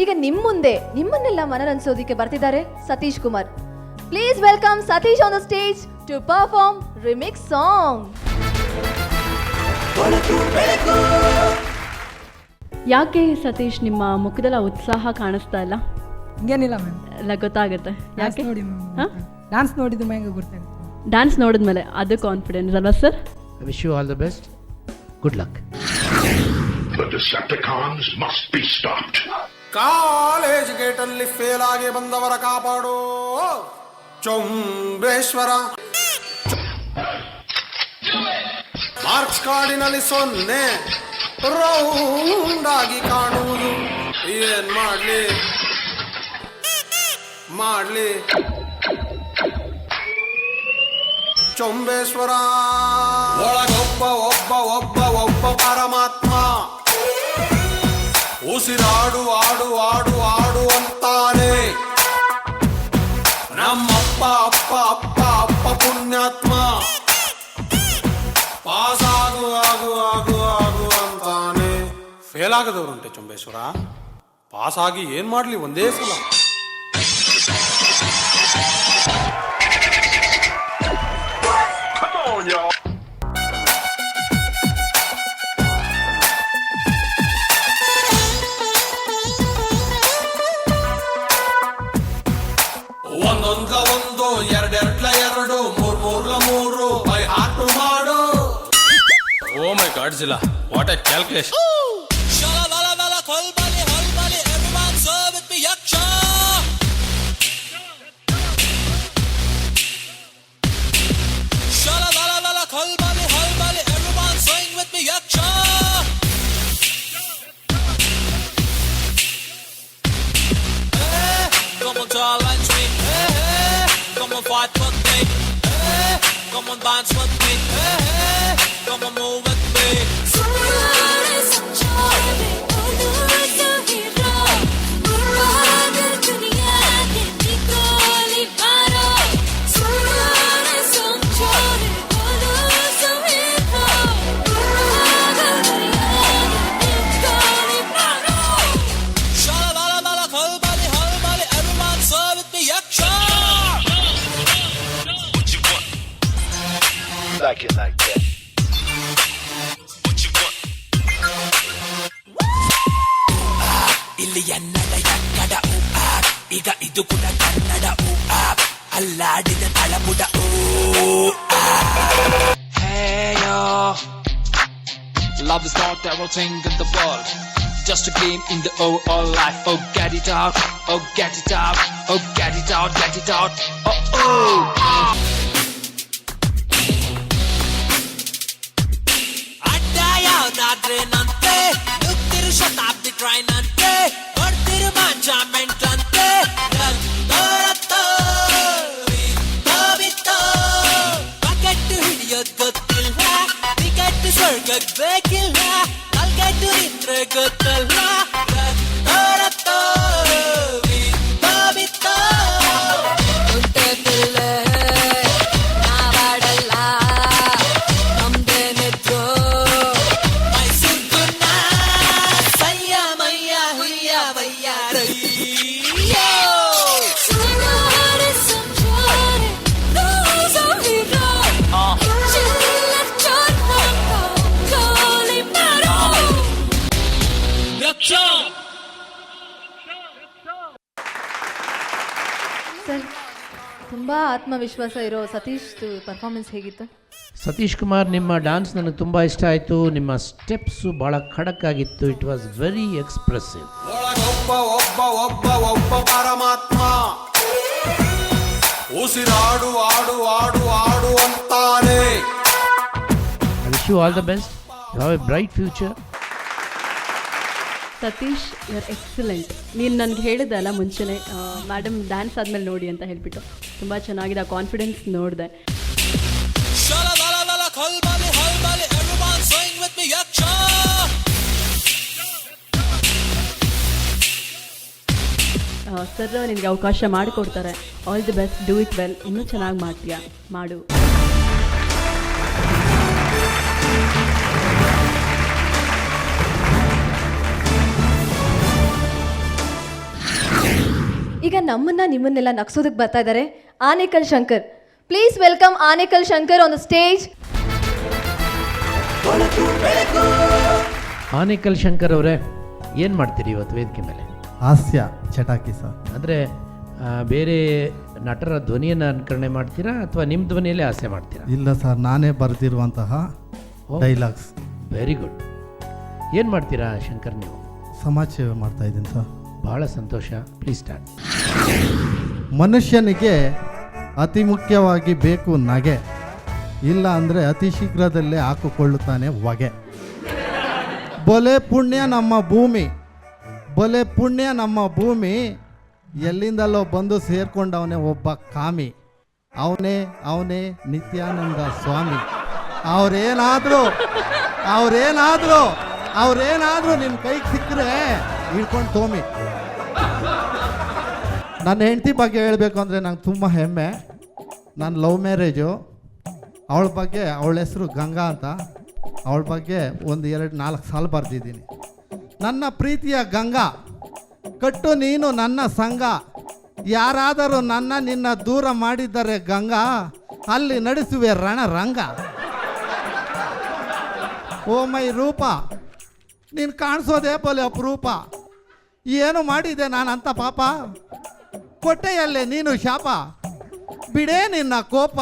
ಈಗ ನಿಮ್ಮ ಮುಂದೆ ನಿಮ್ಮನ್ನೆಲ್ಲ ಮನರಂಜಿಸೋದಕ್ಕೆ ಬರ್ತಿದ್ದಾರೆ Satish Kumar. Please welcome Satish on the stage to perform remix song. ಯಾಕೆ ಸತೀಶ್ ನಿಮ್ಮ ಮುಖದಲ್ಲಿ ಉತ್ಸಾಹ ಕಾಣಿಸ್ತಾ ಇಲ್ಲ? ಹಂಗೇನಿಲ್ಲ ಮ್ಯಾಮ್, ಎಲ್ಲ ಗೊತ್ತಾಗುತ್ತೆ. ಯಾಕೆ? ನೋಡಿ ಡ್ಯಾನ್ಸ್ ನೋಡಿದ್ದು ಮ್ಯಾಂಗ ಗೊತ್ತಾಗುತ್ತೆ. ಡ್ಯಾನ್ಸ್ ನೋಡಿದ್ಮೇಲೆ ಅದು ಕಾನ್ಫಿಡೆನ್ಸ್ ಅಲ್ವಾ sir? I wish you all the best. Good luck. The Decepticons must be stopped. College ಗೇಟಲ್ಲಿ ಫೇಲ್ ಆಗಿ ಬಂದವರ ಕಾಪಾಡು ಚೊಂಬೇಶ್ವರ. ಮಾರ್ಕ್ಸ್ ಕಾರ್ಡಿನಲ್ಲಿ 0 ರೌಂಡ್ ಆಗಿ ಕಾಣುವುದು. ಏನ್ ಮಾಡ್ಲಿ ಚೊಂಬೇಶ್ವರ. ಒಳಗೊಬ್ಬ ಒಬ್ಬ ಒಬ್ಬ ಒಬ್ಬ ಪರಮಾತ್ಮ ಉಸಿರಾಡು ಆಡು ಆಡು ಆಡು ಅಂತಾನೆ. ನಮ್ಮಪ್ಪ ಅಪ್ಪ ಅಪ್ಪ ಅಪ್ಪ ಪುಣ್ಯಾತ್ಮ ಪಾಸ್ ಆಗು ಆಗು ಆಗು ಆಗು ಅಂತಾನೆ. ಫೇಲ್ ಆಗದವ್ರಂತೆ ಚೊಂಬೇಶ್ವರ. ಪಾಸ್ ಆಗಿ ಏನ್ ಮಾಡ್ಲಿ ಒಂದೇ ಸಲ. ಒಂದೊಂದ್ಲ 1 ಎರಡೆರಡ್ಲ 2 ಮೂರ್ಲ 3 ಬೈ ಹಾಟು ಮಾಡು. ಓ ಮೈ ಗಾಡ್ ಜಿಲ್ಲಾ, what A calculation. Come on, dance with me. Hey, hey. Come on, move with me. Like it like that. What you want? ಇಲ್ಲಿ ಎನ್ನಡ ಕಡ ಈಗ ಇದು ಕೂಡ Kannada. ಅಲ್ಲಾಡಿದ ತಳಬುಡ. Hey yo, love is not everything in the world, just a game in the all life. Oh get it out, oh get it out, oh get it out, get it out. Oh oh. ನಾದ್ರೇನಂತೆ ನುಗ್ತಿರು Shatabdi train ಅಂತೆ ಕೊಡ್ತಿರು ಮಾಂಜಾಮೆಂಟ್ ಅಂತೆ. Bucket ಹಿಡಿಯೋದ್ ಗೊತ್ತಿಲ್ಲ, ticket ಸ್ವರ್ಗಕ್ ಬೇಕಿಲ್ಲ, ಕಲ್ಗೆಟ್ಟು ನಿಂತ್ರೆ ಗೊತ್ತಲ್ಲ. Sir, ತುಂಬಾ ಆತ್ಮವಿಶ್ವಾಸ ಇರೋ ಸತೀಶ್ ಪರ್ಫಾರ್ಮೆನ್ಸ್ ಹೇಗಿತ್ತು? ಸತೀಶ್ ಕುಮಾರ್, ನಿಮ್ಮ ಡ್ಯಾನ್ಸ್ ನನಗೆ ತುಂಬ ಇಷ್ಟ ಆಯಿತು. ನಿಮ್ಮ ಸ್ಟೆಪ್ಸು ಭಾಳ ಖಡಕ್ ಆಗಿತ್ತು. It was very expressive. ಒಳಗೊಬ್ಬ ಒಬ್ಬ ಒಬ್ಬ ಒಬ್ಬ ಪರಮಾತ್ಮ ಉಸಿರಾಡು ಆಡು ಆಡು ಆಡು ಅಂತಾನೆ. I wish you all the best. You have a bright future. Satish, you are excellent. ನೀನು ನನಗೆ ಹೇಳಿದಲ್ಲ ಮುಂಚೆನೇ, ಮೇಡಮ್ ಡ್ಯಾನ್ಸ್ ಆದಮೇಲೆ ನೋಡಿ ಅಂತ ಹೇಳಿಬಿಟ್ಟು. ತುಂಬ ಚೆನ್ನಾಗಿದೆ. ಆ ಕಾನ್ಫಿಡೆನ್ಸ್ ನೋಡಿದೆ. ಸರ್ ನಿನಗೆ ಅವಕಾಶ ಮಾಡಿಕೊಡ್ತಾರೆ. All the best, do it well. ಇನ್ನೂ ಚೆನ್ನಾಗಿ ಮಾಡ್ತೀಯಾ, ಮಾಡು. ನಮ್ಮನ್ನ ನಿಮ್ಮನ್ನೆಲ್ಲ ನಗ್ಸೋದಕ್ಕೆ ಬರ್ತಾ ಇದ್ದಾರೆ Anekal Shankar. Please welcome Anekal Shankar on the stage. Anekal Shankar ಅವರೇ, ಏನು ಮಾಡ್ತೀರಿ ಇವತ್ತು ವೇದಿಕೆ ಮೇಲೆ? ಹಾಸ್ಯ ಚಟಾಕಿ ಸರ್. ಅಂದರೆ ಬೇರೆ ನಟರ ಧ್ವನಿಯನ್ನು ಅನುಕರಣೆ ಮಾಡ್ತೀರಾ ಅಥವಾ ನಿಮ್ಮ ಧ್ವನಿಯಲ್ಲೇ ಹಾಸ್ಯ ಮಾಡ್ತೀರಾ? ಇಲ್ಲ ಸರ್, ನಾನೇ ಬರೆದಿರುವಂತಹ ಡೈಲಾಗ್ಸ್. Very good. ಏನು ಮಾಡ್ತೀರಾ ಶಂಕರ್ ನೀವು? ಸಮಾಜ ಸೇವೆ ಮಾಡ್ತಾ ಇದ್ದೀನಿ ಸರ್. ಭಾಳ ಸಂತೋಷ. Please start. ಮನುಷ್ಯನಿಗೆ ಅತಿ ಮುಖ್ಯವಾಗಿ ಬೇಕು ನಗೆ, ಇಲ್ಲ ಅಂದರೆ ಅತಿ ಶೀಘ್ರದಲ್ಲೇ ಹಾಕಿಕೊಳ್ಳುತ್ತಾನೆ ಹೊಗೆ. ಬೊಲೆ ಪುಣ್ಯ ನಮ್ಮ ಭೂಮಿ, ಬೊಲೆ ಪುಣ್ಯ ನಮ್ಮ ಭೂಮಿ, ಎಲ್ಲಿಂದಲೋ ಬಂದು ಸೇರ್ಕೊಂಡವನೇ ಒಬ್ಬ ಕಾಮಿ, ಅವನೇ ನಿತ್ಯಾನಂದ ಸ್ವಾಮಿ. ಅವ್ರೇನಾದರೂ ನಿಮ್ಮ ಕೈಗೆ ಸಿಕ್ಕರೆ ಹಿಡ್ಕೊಂಡು ತೋಮಿ. ನನ್ನ ಹೆಂಡತಿ ಬಗ್ಗೆ ಹೇಳಬೇಕು ಅಂದರೆ ನಂಗೆ ತುಂಬ ಹೆಮ್ಮೆ. ನಾನು ಲವ್ ಮ್ಯಾರೇಜು. ಅವಳ ಹೆಸರು ಗಂಗಾ ಅಂತ. ಅವಳ ಬಗ್ಗೆ 1-2-4 ಸಾಲ ಬರೆದಿದ್ದೀನಿ. ನನ್ನ ಪ್ರೀತಿಯ ಗಂಗಾ, ಕಟ್ಟು ನೀನು ನನ್ನ ಸಂಗ, ಯಾರಾದರೂ ನಿನ್ನ ದೂರ ಮಾಡಿದರೆ ಗಂಗಾ, ಅಲ್ಲಿ ನಡೆಸುವೆ ರಣರಂಗ. ಓ ಮೈ ರೂಪ, ನೀನು ಕಾಣಿಸೋದೇ ಬೋಲೆ ಅಪರೂಪ, ಏನು ಮಾಡಿದೆ ನಾನಂತ ಪಾಪ, ಕೊಟ್ಟೆಯಲ್ಲೇ ನೀನು ಶಾಪ, ಬಿಡೇ ನಿನ್ನ ಕೋಪ,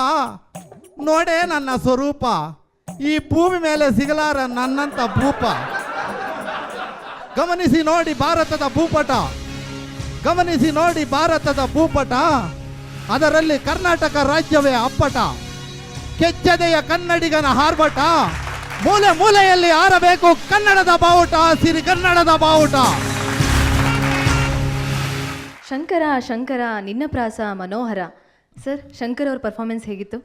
ನೋಡೇ ನನ್ನ ಸ್ವರೂಪ, ಈ ಭೂಮಿ ಮೇಲೆ ಸಿಗಲಾರ ನನ್ನಂತ ಭೂಪ. ಗಮನಿಸಿ ನೋಡಿ ಭಾರತದ ಭೂಪಟ, ಗಮನಿಸಿ ನೋಡಿ ಭಾರತದ ಭೂಪಟ, ಅದರಲ್ಲಿ ಕರ್ನಾಟಕ ರಾಜ್ಯವೇ ಅಪ್ಪಟ, ಕೆಚ್ಚದೆಯ ಕನ್ನಡಿಗನ ಹಾರ್ಬಟ, ಮೂಲೆ ಮೂಲೆಯಲ್ಲಿ ಆರಬೇಕು ಕನ್ನಡದ ಬಾವುಟ, ಸಿರಿ ಕನ್ನಡದ ಬಾವುಟ. ಶಂಕರ ನಿನ್ನ ಪ್ರಾಸ ಮನೋಹರ. ಸರ್, ಶಂಕರ್ ಅವ್ರ ಪರ್ಫಾರ್ಮೆನ್ಸ್ ಹೇಗಿತ್ತು?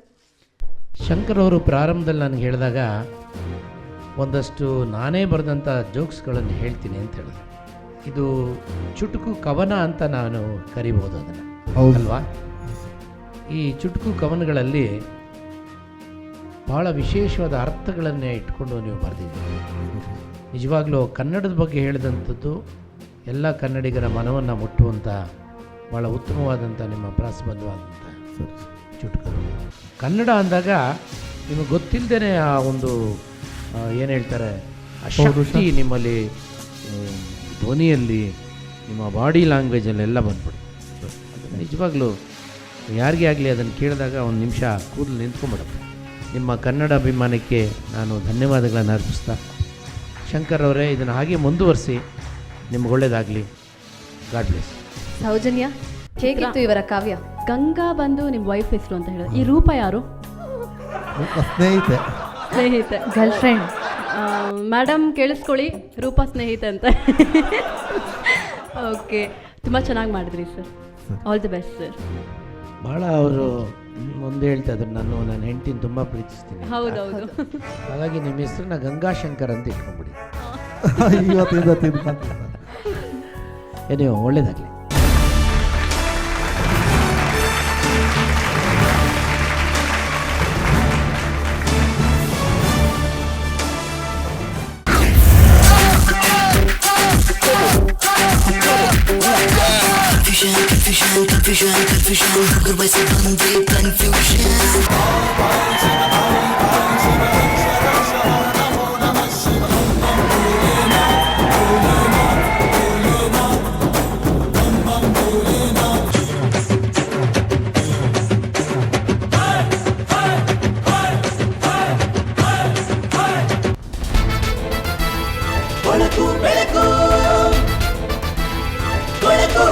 ಶಂಕರ್ ಅವರು ಪ್ರಾರಂಭದಲ್ಲಿ ನನಗೆ ಹೇಳಿದಾಗ ಒಂದಷ್ಟು ನಾನೇ ಬರೆದಂಥ ಜೋಕ್ಸ್ಗಳನ್ನು ಹೇಳ್ತೀನಿ ಅಂತ ಹೇಳಿದ್ರು. ಇದು ಚುಟುಕು ಕವನ ಅಂತ ನಾನು ಕರಿಬಹುದು ಅದನ್ನು, ಅಲ್ವಾ? ಈ ಚುಟುಕು ಕವನಗಳಲ್ಲಿ ಭಾಳ ವಿಶೇಷವಾದ ಅರ್ಥಗಳನ್ನೇ ಇಟ್ಕೊಂಡು ನೀವು ಬರೆದಿದ್ದೀರಿ. ನಿಜವಾಗ್ಲೂ ಕನ್ನಡದ ಬಗ್ಗೆ ಹೇಳಿದಂಥದ್ದು ಎಲ್ಲ ಕನ್ನಡಿಗರ ಮನವನ್ನು ಮುಟ್ಟುವಂಥ ಭಾಳ ಉತ್ತಮವಾದಂಥ ನಿಮ್ಮ ಪ್ರಾಸಬದ್ಧವಾದಂಥ ಚುಟುಕು. ಕನ್ನಡ ಅಂದಾಗ ನಿಮಗೆ ಗೊತ್ತಿಲ್ಲದೇ ಆ ಒಂದು ಏನು ಹೇಳ್ತಾರೆ, ಆ ಶಕ್ತಿ ನಿಮ್ಮಲ್ಲಿ ಧ್ವನಿಯಲ್ಲಿ, ನಿಮ್ಮ ಬಾಡಿ ಲ್ಯಾಂಗ್ವೇಜಲ್ಲೆಲ್ಲ ಬಂದ್ಬಿಡು. ನಿಜವಾಗ್ಲೂ ಯಾರಿಗೇ ಆಗಲಿ ಅದನ್ನು ಕೇಳಿದಾಗ ಒಂದು ನಿಮಿಷ ಕೂದಲು ನಿಂತ್ಕೊಂಡ್ಬಿಡುತ್ತೆ. ನಿಮ್ಮ ಕನ್ನಡ ಅಭಿಮಾನಕ್ಕೆ ನಾನು ಧನ್ಯವಾದಗಳನ್ನು ಅರ್ಪಿಸ್ತಾ, ಶಂಕರ್ ಅವರೇ ಇದನ್ನು ಹಾಗೆ ಮುಂದುವರಿಸಿ, ನಿಮ್ಗೆ ಒಳ್ಳೇದಾಗಲಿ. God bless. ಸೌಜನ್ಯ, ಹೇಗಿತ್ತು ಇವರ ಕಾವ್ಯ? ಗಂಗಾ ಬಂದು ನಿಮ್ಮ ವೈಫ್ ಹೆಸರು ಅಂತ ಹೇಳಿದ್ರು. ಈ ರೂಪ ಯಾರು? ಸ್ನೇಹಿತೆ, ಗರ್ಲ್ ಫ್ರೆಂಡ್. ಮೇಡಮ್ ಕೇಳಿಸ್ಕೊಳ್ಳಿ, ರೂಪ ಸ್ನೇಹಿತೆ ಅಂತ. ಓಕೆ, ತುಂಬ ಚೆನ್ನಾಗಿ ಮಾಡಿದ್ರಿ sir. All the best sir. ಭಾಳ ಅವರು ಮುಂದೆ ಹೇಳ್ತಾ ಇದ್ರು, ನನ್ನ ಹೆಂಡತಿನ ತುಂಬ ಪ್ರೀತಿಸ್ತೀನಿ. ಹೌದೌದು. ಹಾಗಾಗಿ ನಿಮ್ಮ ಹೆಸರನ್ನ ಗಂಗಾಶಂಕರ್ ಅಂತ ಇಟ್ಕೊಂಡ್ಬಿಡಿ. ಇವತ್ತಿಂದ ತಿಳ್ಕೊಂತೀನಿ. ಏನೋ ಒಳ್ಳೇದಾಗಲಿ. ಬೆಳಕು